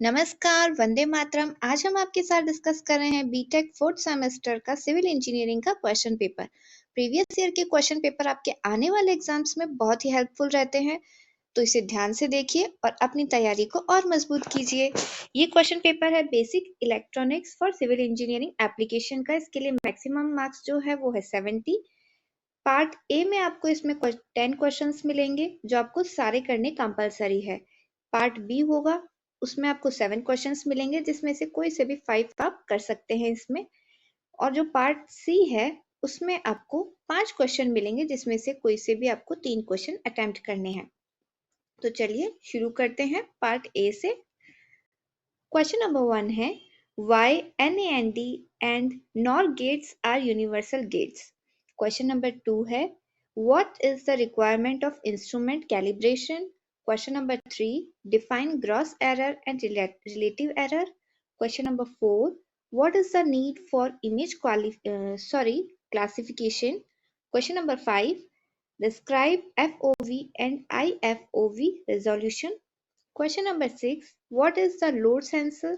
नमस्कार, वंदे मातरम। आज हम आपके साथ डिस्कस कर रहे हैं बीटेक फोर्थ सेमेस्टर का सिविल इंजीनियरिंग का क्वेश्चन पेपर। प्रीवियस ईयर के क्वेश्चन पेपर आपके आने वाले एग्जाम्स में बहुत ही हेल्पफुल रहते हैं, तो इसे ध्यान से देखिए और अपनी तैयारी को और मजबूत कीजिए। ये क्वेश्चन पेपर है basic electronics for civil engineering application का। इसके लिए मैक्सिमम मार्क्स जो है वो है 70। पार्ट ए में आपको इसमें 10 क्वेश्चंस मिलेंगे जो आपको सारे करने कंपलसरी है। पार्ट बी होगा, उसमें आपको 7 क्वेश्चंस मिलेंगे जिसमें से कोई से भी 5 आप कर सकते हैं इसमें। और जो पार्ट सी है उसमें आपको 5 क्वेश्चन मिलेंगे जिसमें से कोई से भी आपको 3 क्वेश्चन अटेम्प्ट करने हैं। तो चलिए शुरू करते हैं पार्ट ए से। क्वेश्चन नंबर 1 है why NAND and NOR gates are universal gates. Question number 2 है what is the requirement of instrument calibration. Question number 3 define gross error and relative error. Question number 4 what is the need for image classification. Question number 5 describe FOV and IFOV resolution. Question number 6 what is the load sensor.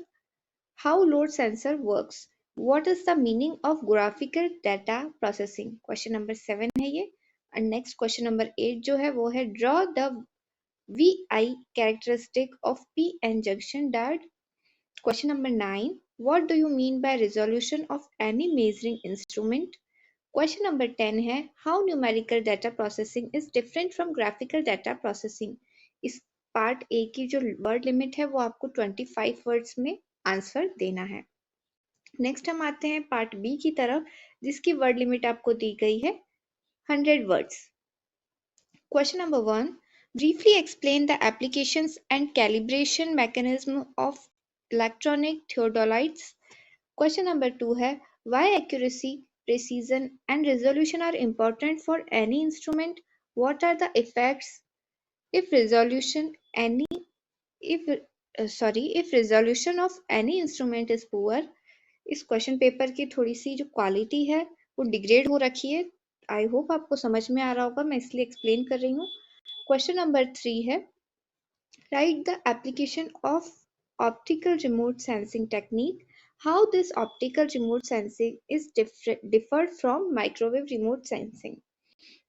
How load sensor works. What is the meaning of graphical data processing. Question number 7 है ये। और next question number 8 जो है वो है draw the VI characteristic of PN junction diode. Question number 9 what do you mean by resolution of any measuring instrument. Question number 10 है how numerical data processing is different from graphical data processing. इस part A की जो word limit है वो आपको 25 words में answer देना है। नेक्स्ट हम आते हैं पार्ट बी की तरफ जिसकी वर्ड लिमिट आपको दी गई है 100 words. Question number 1 briefly explain the applications and calibration mechanism of electronic theodolites. Question number 2 है why accuracy, precision and resolution are important for any instrument. What are the effects if resolution of any instrument is poor. इस question paper की थोड़ी सी जो quality है वो degrade हो रखी है। आई होप आपको समझ में आ रहा होगा, मैं इसलिए एक्सप्लेन कर रही हूँ। क्वेश्चन नंबर 3 है right the application of optical remote sensing technique. How this optical remote sensing is deferred from microwave remote sensing.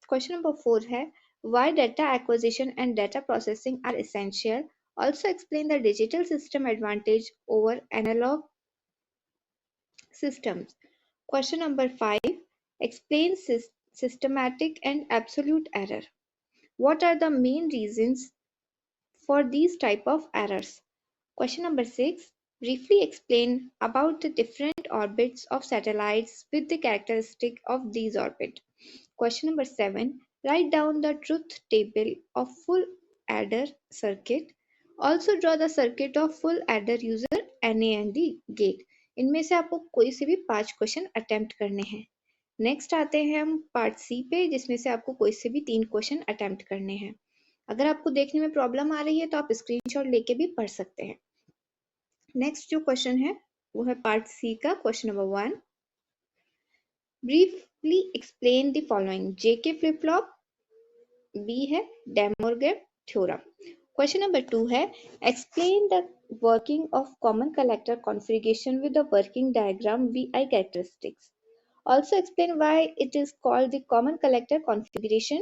Question number 4 है why data acquisition and data processing are essential. Also explain the digital system advantage over analog systems. Question number 5 explain systematic and absolute error. What are the main reasons for these type of errors. Question number 6 briefly explain about the different orbits of satellites with the characteristic of these orbit. Question number 7 write down the truth table of full adder circuit. Also draw the circuit of full adder user NAND gate. इनमें से आपको कोई से भी 5 question attempt करने हैं। Next आते हैं हम पार्ट सी पे जिसमें से आपको कोई से भी 3 क्वेश्चन अटेम्प्ट करने हैं। अगर आपको देखने में प्रॉब्लम आ रही है तो आप स्क्रीनशॉट लेके भी पढ़ सकते हैं। नेक्स्ट जो क्वेश्चन है वो है पार्ट सी का question number 1 briefly explain the following. JK flip flop, b है De Morgan theorem. Question number 2 है explain the working of common collector configuration with the working diagram VI characteristics. Also explain why it is called the common collector configuration.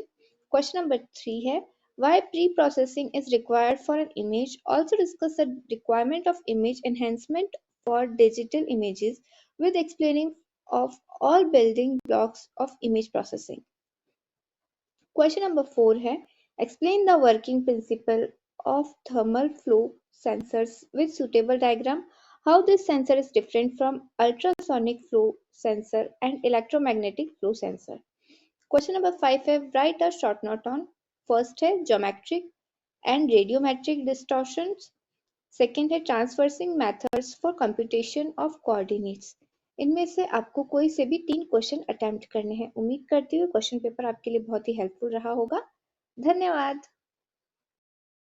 Question number 3 है why pre-processing is required for an image. Also discuss the requirement of image enhancement for digital images with explaining of all building blocks of image processing. Question number 4 है explain the working principle of thermal flow sensors with suitable diagram. How this sensor is different from ultrasonic flow sensor and electromagnetic flow sensor. Question number 5 है write a short note on. First है geometric and radiometric distortions. Second है transversing methods for computation of coordinates. इनमें से आपको कोई से भी 3 question attempt करने हैं। उम्मीद करती हूँ क्वेश्चन पेपर आपके लिए बहुत ही हेल्पफुल रहा होगा। धन्यवाद।